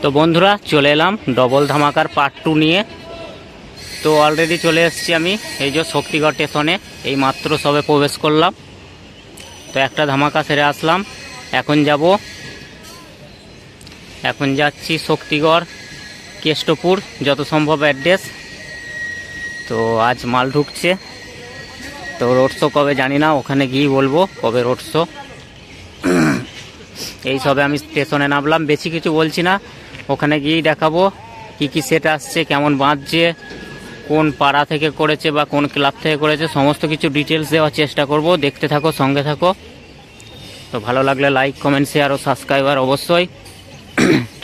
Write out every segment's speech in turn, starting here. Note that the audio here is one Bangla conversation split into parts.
তো বন্ধুরা চলে এলাম ডবল ধামাকার পার্ট 2 নিয়ে। তো অলরেডি চলে এসেছি আমি এই যে শক্তিগড় স্টেশনে, এই মাত্র সবে প্রবেশ করলাম। তো একটা ধামাকা সেরে আসলাম, এখন যাচ্ছি শক্তিগড় কেষ্টপুর, যত সম্ভব অ্যাড্রেস। তো আজ মাল ঢুকছে, তো রোড শো কবে জানি না, ওখানে গিয়ে বলবো কবে রোড শো। এই সবে আমি স্টেশনে নামলাম, বেশি কিছু বলছি না, ওখানে গিয়েই দেখাবো কি কি সেট আসছে, কেমন বাঁধছে, কোন পাড়া থেকে করেছে বা কোন ক্লাব থেকে করেছে, সমস্ত কিছু ডিটেলস দেওয়ার চেষ্টা করব। দেখতে থাকো, সঙ্গে থাকো। তো ভালো লাগলে লাইক, কমেন্ট, শেয়ার ও সাবস্ক্রাইবার অবশ্যই।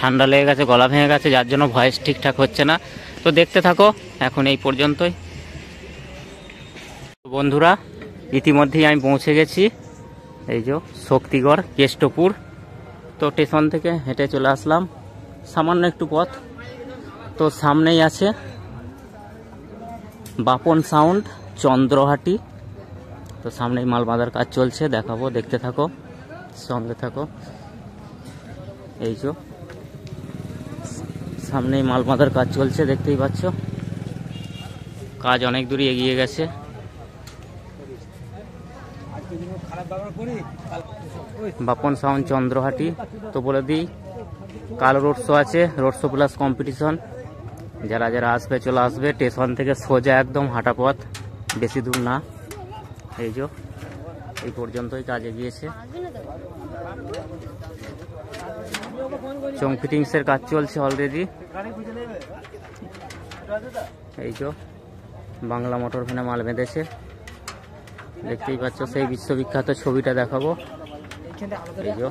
ঠান্ডা লেগে গেছে, গলা ভেঙে গেছে, যার জন্য ভয়েস ঠিকঠাক হচ্ছে না। তো দেখতে থাকো, এখন এই পর্যন্তই। বন্ধুরা ইতিমধ্যেই আমি পৌঁছে গেছি এই যে শক্তিগড় কেষ্টপুর। তো স্টেশন থেকে হেঁটে চলে আসলাম, সামান্য একটু পথ। তো সামনেই আছে বাপন সাউন্ড চন্দ্রহাটি। তো সামনেই মাল বাঁধার কাজ চলছে, দেখাবো, দেখতে থাকো, সঙ্গে থাকো। এই যে সামনেই মাল বাঁধার কাজ চলছে, দেখতেই পাচ্ছ। কাজ অনেক দূরই এগিয়ে গেছে। বাপন সাউন্ড চন্দ্রহাটি। তো বলে দিই, কাল রোড শো আছে, রোড শো প্লাস কম্পিটিশন। যারা যারা আসবে চলে আসবে, স্টেশন থেকে সোজা একদম হাঁটা পথ, বেশি দূর না। এই যে এই পর্যন্তই কাজ এগিয়েছে। চং ফিটিংসের কাজ চলছে অলরেডি। এই যে বাংলা মোটর ভ্যানে মাল বেঁধেছে, দেখতেই পাচ্ছ। সেই বিশ্ববিখ্যাত ছবিটা দেখাবো, এই যে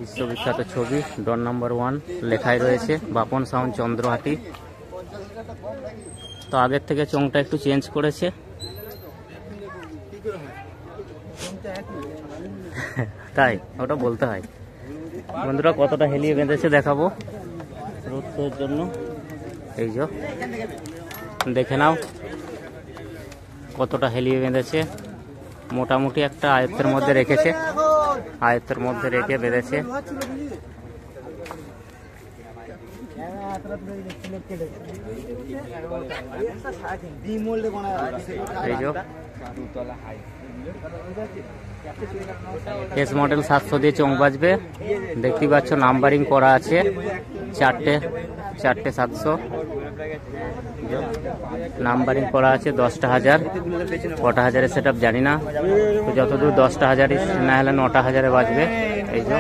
বিশ্ববিখ্যাত ছবি, ডোর নাম্বার 1 লেখাই রয়েছে বাপন সাউন্ড চন্দ্রহাটি। তো আগের থেকে চংটা একটু চেঞ্জ করেছে, তাই ওটা বলতে হয়। বন্ধুরা কতটা হেলিয়ে বেঁধেছে দেখাবো রোড শোর জন্য। এই যে দেখে নাও কতটা হেলিয়ে বেঁধেছে। মোটামুটি একটা আয়ত্তের মধ্যে রেখেছে, আয়ত্তের মধ্যে রেখে বেঁধেছে। এই যে এস মডেল 700 দিয়ে চোখ বাজবে, দেখতেই পাচ্ছ। নাম্বারিং করা আছে, চারটে 700 নাম্বারিং করা আছে। 10টা হাজার, কটা হাজারে সেট আপ জানি না, তো যতদূর 10টা হাজারই, না হলে 9টা হাজারে বাজবে। এই যে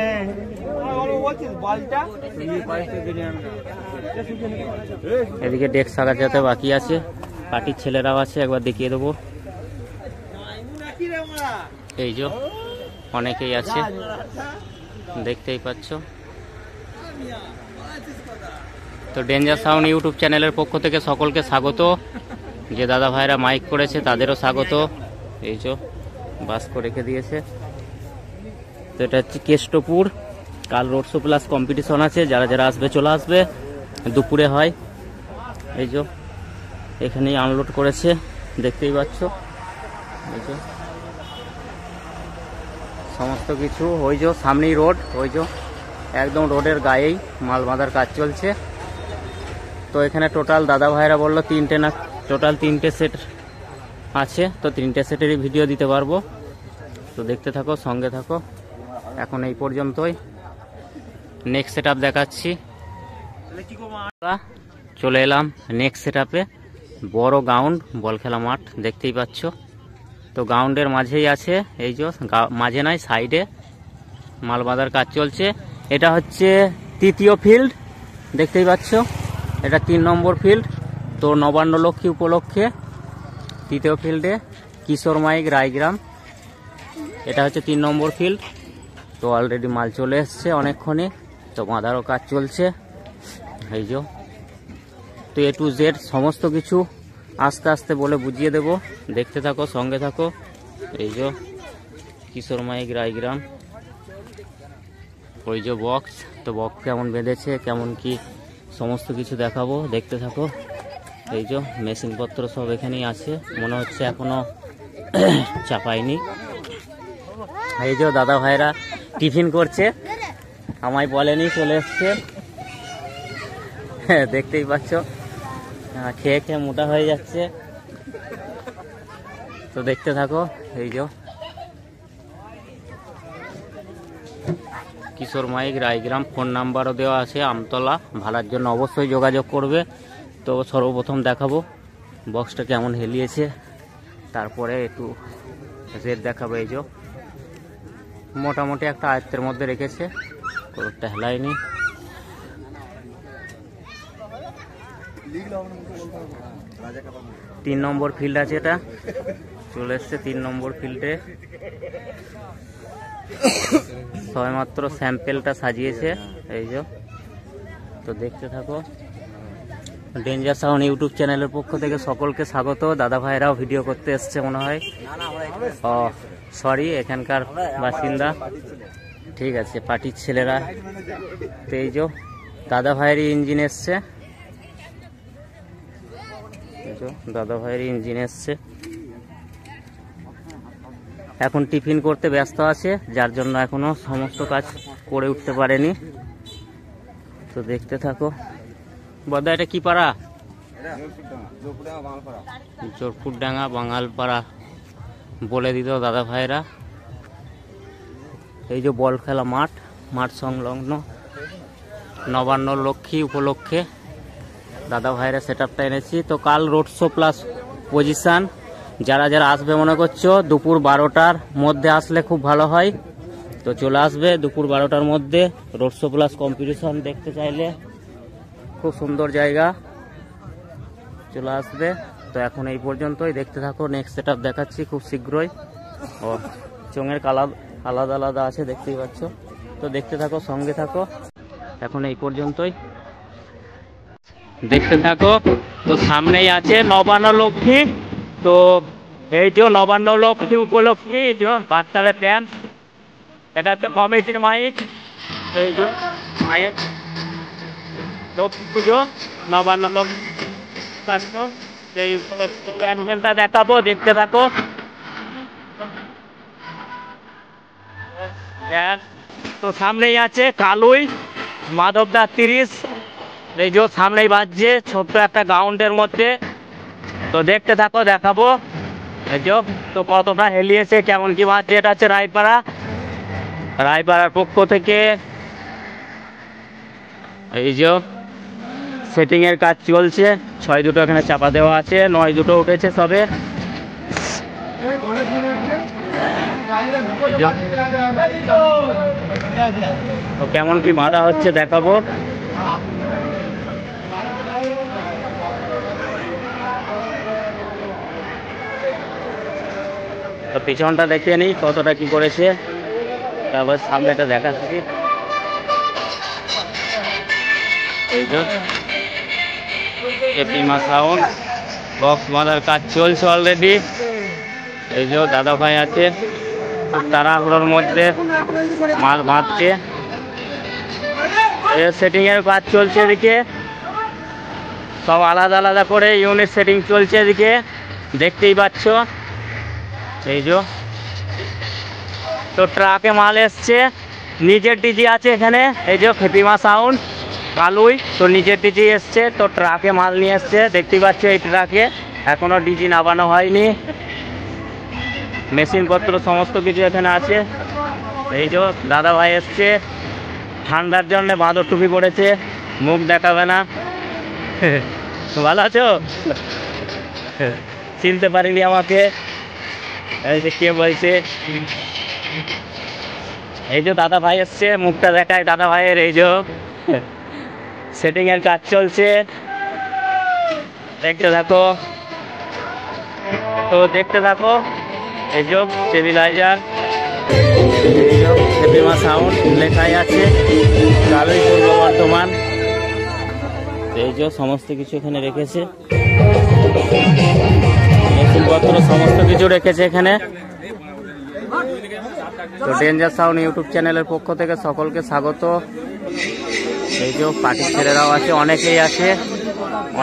এদিকে ডেস্ক সাজাতে বাকি আছে, পার্টির ছেলেরাও আছে, একবার দেখিয়ে দেবো। এই যে অনেকেই আছে, দেখতেই পাচ্ছ। তো ডেঞ্জার সাউন্ড ইউটিউব চ্যানেলের পক্ষ থেকে সকলকে স্বাগত। যে দাদা ভাইরা মাইক করেছে তাদেরও স্বাগত। এই যে বাস্কো রেখে দিয়েছে। তো এটা হচ্ছে কেষ্টপুর, কাল রোড শো প্লাস কম্পিটিশন আছে। যারা যারা আসবে চলে আসবে, দুপুরে হয়। এই যে এখানেই আনলোড করেছে, দেখতেই পাচ্ছ। এই যে সমস্ত কিছু, ওই যে সামনেই রোড, ওই যে একদম রোডের গায়েই মাল বাঁধার কাজ চলছে। তো এখানে টোটাল দাদা ভাইরা বললো 3টে না, টোটাল 3টে সেট আছে। তো 3টে সেটেরই ভিডিও দিতে পারবো। তো দেখতে থাকো, সঙ্গে থাকো। এখন এই পর্যন্তই, নেক্সট সেট আপ দেখাচ্ছি। চলে এলাম নেক্সট সেট আপে, বড় গ্রাউন্ড, বল খেলা মাঠ, দেখতেই পাচ্ছ। তো গ্রাউন্ডের মাঝেই আছে, এই যে মাঝে নয় সাইডে মাল বাঁধার কাজ চলছে। এটা হচ্ছে 3য় ফিল্ড, দেখতেই পাচ্ছ। এটা 3 নম্বর ফিল্ড। তো নবান্ন লক্ষ্মী উপলক্ষে 3য় ফিল্ডে কিশোর মাইক রায়গ্রাম, এটা হচ্ছে 3 নম্বর ফিল্ড। তো অলরেডি মাল চলে এসছে অনেকক্ষণে, তো বাঁধারও কাজ চলছে। এই যে তো A to Z সমস্ত কিছু আস্তে আস্তে বলে বুঝিয়ে দেব, দেখতে থাকো, সঙ্গে থাকো। এই যে কিশোর মাইক রায়গ্রাম, ওই যে বক্স। তো বক্স কেমন বেঁধেছে, কেমন কি সমস্ত কিছু দেখাবো, দেখতে থাকো। এই যে মেশিনপত্র সব এখানেই আছে, মনে হচ্ছে এখনো চাপায়নি। এই যে দাদা ভাইরা টিফিন করছে, আমায় বলেনি, চলে এসছে। দেখতেই পাচ্ছ, খেয়ে খেয়ে মোটা হয়ে যাচ্ছে। তো দেখতে থাকো। এই যে কিশোর মাইক, রায়গ্রাম, ফোন নাম্বারও দেওয়া আছে। আমতলা ভাড়ার জন্য অবশ্যই যোগাযোগ করবে। তো সর্বপ্রথম দেখাবো বক্সটা কেমন হেলিয়েছে, তারপরে একটু রেট দেখাবো। এই যে মোটামুটি একটা আয়ত্তের মধ্যে রেখেছে, কোনোটা হেলায়নি। তিন নম্বর ফিল্ড আছে, এটা চলে এসছে 3 নম্বর ফিল্ডে। সবেমাত্র স্যাম্পেলটা সাজিয়েছে। এই যে, তো দেখতে থাকো। ডেঞ্জার সাউন্ড ইউটিউব চ্যানেলের পক্ষ থেকে সকলকে স্বাগত। দাদা ভাইরাও ভিডিও করতে এসছে মনে হয়। ও সরি, এখানকার বাসিন্দা। ঠিক আছে, পার্টির ছেলেরা। তো এই যে দাদা ভাইয়েরই ইঞ্জিন এসছে। দাদা ভাইয়ের ইঞ্জিন এসছে। এখন টিফিন করতে ব্যস্ত আছে, যার জন্য এখনো সমস্ত কাজ করে উঠতে পারেনি। তো দেখতে থাকো। বদা এটা কি পাড়া? জোরপুরডাঙ্গা বাঙালপাড়া বলে দিত দাদা ভাইরা। এই যে বল খেলা মাঠ, মাঠ সংলগ্ন নবান্ন লক্ষ্মী উপলক্ষে দাদা ভাইরা সেট আপটা এনেছি। তো কাল রোড শো প্লাস পজিশন, যারা যারা আসবে মনে করছো দুপুর 12টার মধ্যে আসলে খুব ভালো হয়। তো চলে আসবে দুপুর 12টার মধ্যে। রোড শো প্লাস কম্পিটিশন দেখতে চাইলে খুব সুন্দর জায়গা, চলে আসবে। তো এখন এই পর্যন্তই, দেখতে থাকো। নেক্সট সেট আপ দেখাচ্ছি খুব শীঘ্রই। ও চোঙের কালার আলাদা আলাদা আছে, দেখতেই পাচ্ছ। তো দেখতে থাকো, সঙ্গে থাকো। এখন এই পর্যন্তই, দেখতে থাকো। তো সামনেই আছে নবান্ন লক্ষ্মী। তো এই যে নবান্ন লক্ষ্মী উপলক্ষে এই যে বাচ্চাদের প্যান্ট, এটা হচ্ছে কমিটির মাইক। এই যে মাইক লক্ষ্মী পুজো, নবান্ন লক্ষ্মী এই প্যান্ডেলটা দেখাবো, দেখতে থাকো। তো সামনেই আছে কালুই মাধবদা 30। এই যে সামনেই বাজছে ছোট্ট একটা গ্রাউন্ডের মধ্যে। তো দেখতে থাকো, দেখাবো। এই যে তো কতটা হেলিয়েছে, কেমন কি বাজছে। এটা হচ্ছে রায়পাড়ার পক্ষ থেকে। এই যে সেটিং এর কাজ চলছে। 6 দুটো এখানে চাপা দেওয়া আছে, 9 দুটো উঠেছে সবে। তো কেমন কি মারা হচ্ছে দেখাবো। তো পিছনটা দেখে নিই কতটা কি করেছে, তারপর সামনেটা দেখা থাকি। এই যে এপিমা সাউন্ড বক্স বাঁধার কাজ চলছে অলরেডি। এই যে দাদা ভাই আছে, তারাগুলোর মধ্যে মাল বাঁধছে। সেটিং এর কাজ চলছে এদিকে, সব আলাদা আলাদা করে ইউনিট সেটিং চলছে এদিকে, দেখতেই পাচ্ছ। এই যে তো ট্রাকে মাল এসছে, নিজের ডিজি আছে এখানে। এই যে খেপিমা সাউন্ড কালুই, তো নিজের ডিজি এসছে, তো ট্রাকে মাল নিয়ে এসছে, দেখতেই পাচ্ছ। এই ট্রাকে এখনো ডিজি নামানো হয়নি, মেশিনপত্র সমস্ত কিছু এখানে আছে। এই যে দাদা ভাই এসছে, ঠান্ডার জন্য বাঁদর টুপি পড়েছে, মুখ দেখাবে না। ভালো আছো? চিনতে পারিনি আমাকে, এই যে কে বলছে। এই যে দাদা ভাই এসছে, মুখটা দেখায় দাদা ভাইয়ের। এই যে সেটিং এর কাজ চলছে, দেখতে থাকো। তো দেখতে থাকো। এই যে স্টেবিলাইজার, হেপিমা সাউন্ড লেখাই আছে, কালুই পূর্ব বর্ধমান। এই যে সমস্ত কিছু এখানে রেখেছে, মেশিনপত্র সমস্ত কিছু রেখেছে এখানে। তো ডেঞ্জার সাউন্ড ইউটিউব চ্যানেলের পক্ষ থেকে সকলকে স্বাগত। এই যে পার্টির ছেলেরাও আছে, অনেকেই আছে,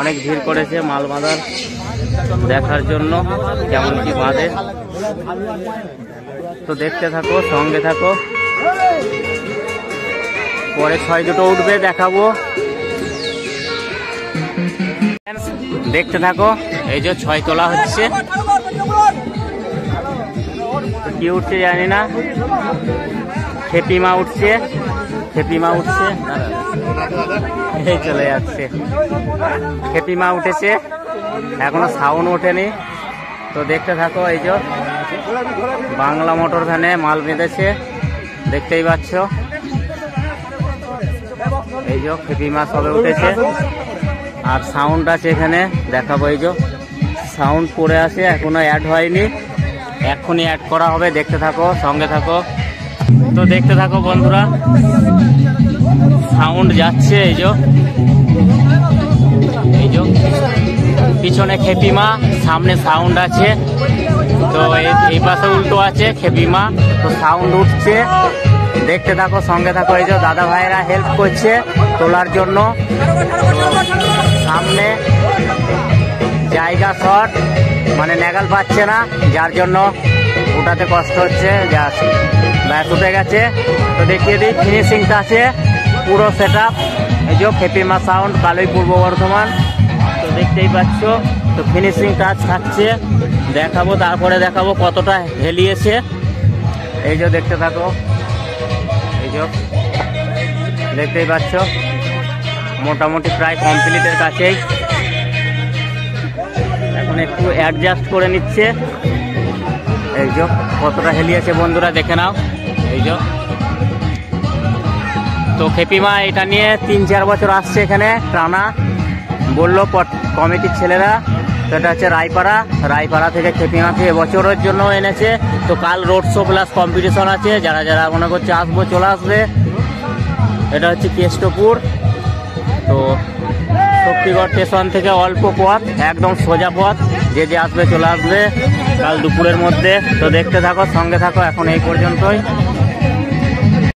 অনেক ভিড় করেছে মাল বাঁধার দেখার জন্য কেমন কি বাঁধে। তো দেখতে থাকো, সঙ্গে থাকো। পরে 6 দুটো উঠবে, দেখাবো। দেখতে থাকো। এই যে 6 তোলা হচ্ছে, কি উঠছে জানি না। খেপিমা উঠছে, খেপিমা উঠছে, এই চলে যাচ্ছে। খেপিমা উঠেছে, এখনো সাউন্ড ওঠেনি। তো দেখতে থাকো। এই যে বাংলা মোটর ভ্যানে মাল বেঁধেছে, দেখতেই পাচ্ছ। এই যে খেপিমা সবে উঠেছে, আর সাউন্ড আছে এখানে, দেখাবো। এই যে সাউন্ড পড়ে আছে, এখনো অ্যাড হয়নি, এক্ষুনি অ্যাড করা হবে। দেখতে থাকো, সঙ্গে থাকো। তো দেখতে থাকো বন্ধুরা, সাউন্ড যাচ্ছে। এই যে পিছনে খেপিমা, সামনে সাউন্ড আছে। তো এই পাশে উল্টো আছে খেপিমা, তো সাউন্ড উঠছে। দেখতে থাকো, সঙ্গে থাকো। এই যে দাদা ভাইরা হেল্প করছে তোলার জন্য। সামনে জায়গা শর্ট, মানে নেগাল পাচ্ছে না, যার জন্য ওটাতে কষ্ট হচ্ছে। ব্যাস উঠে গেছে। তো দেখিয়ে দিই, ফিনিশিংটা আছে পুরো সেট আপ। এই যে খেপিমা সাউন্ড, কালই পূর্ব বর্ধমান। তো দেখতেই পাচ্ছ। তো ফিনিশিং টাচ থাকছে, দেখাবো। তারপরে দেখাবো কতটা হেলিয়েছে। এই যে দেখতে থাকো। এই যে দেখতেই পাচ্ছ, মোটামুটি প্রায় কমপ্লিটের কাছেই। এখন একটু অ্যাডজাস্ট করে নিচ্ছে। এই যে কতটা হেলিয়েছে বন্ধুরা, দেখে নাও। এই যে তো খেপিমা এটা নিয়ে 3-4 বছর আসছে এখানে টানা, বললো কমিটির ছেলেরা। তো এটা হচ্ছে রায়পাড়া থেকে খেপিমাকে এবছরের জন্য এনেছে। তো কাল রোড শো প্লাস কম্পিটিশন আছে, যারা যারা মনে করছে আসবো চলে আসবে। এটা হচ্ছে কেষ্টপুর। তো শক্তিগড় স্টেশন থেকে অল্প পথ, একদম সোজা পথ, যে আসবে চলে আসবে কাল দুপুরের মধ্যে। তো দেখতে থাকো, সঙ্গে থাকো। এখন এই পর্যন্তই।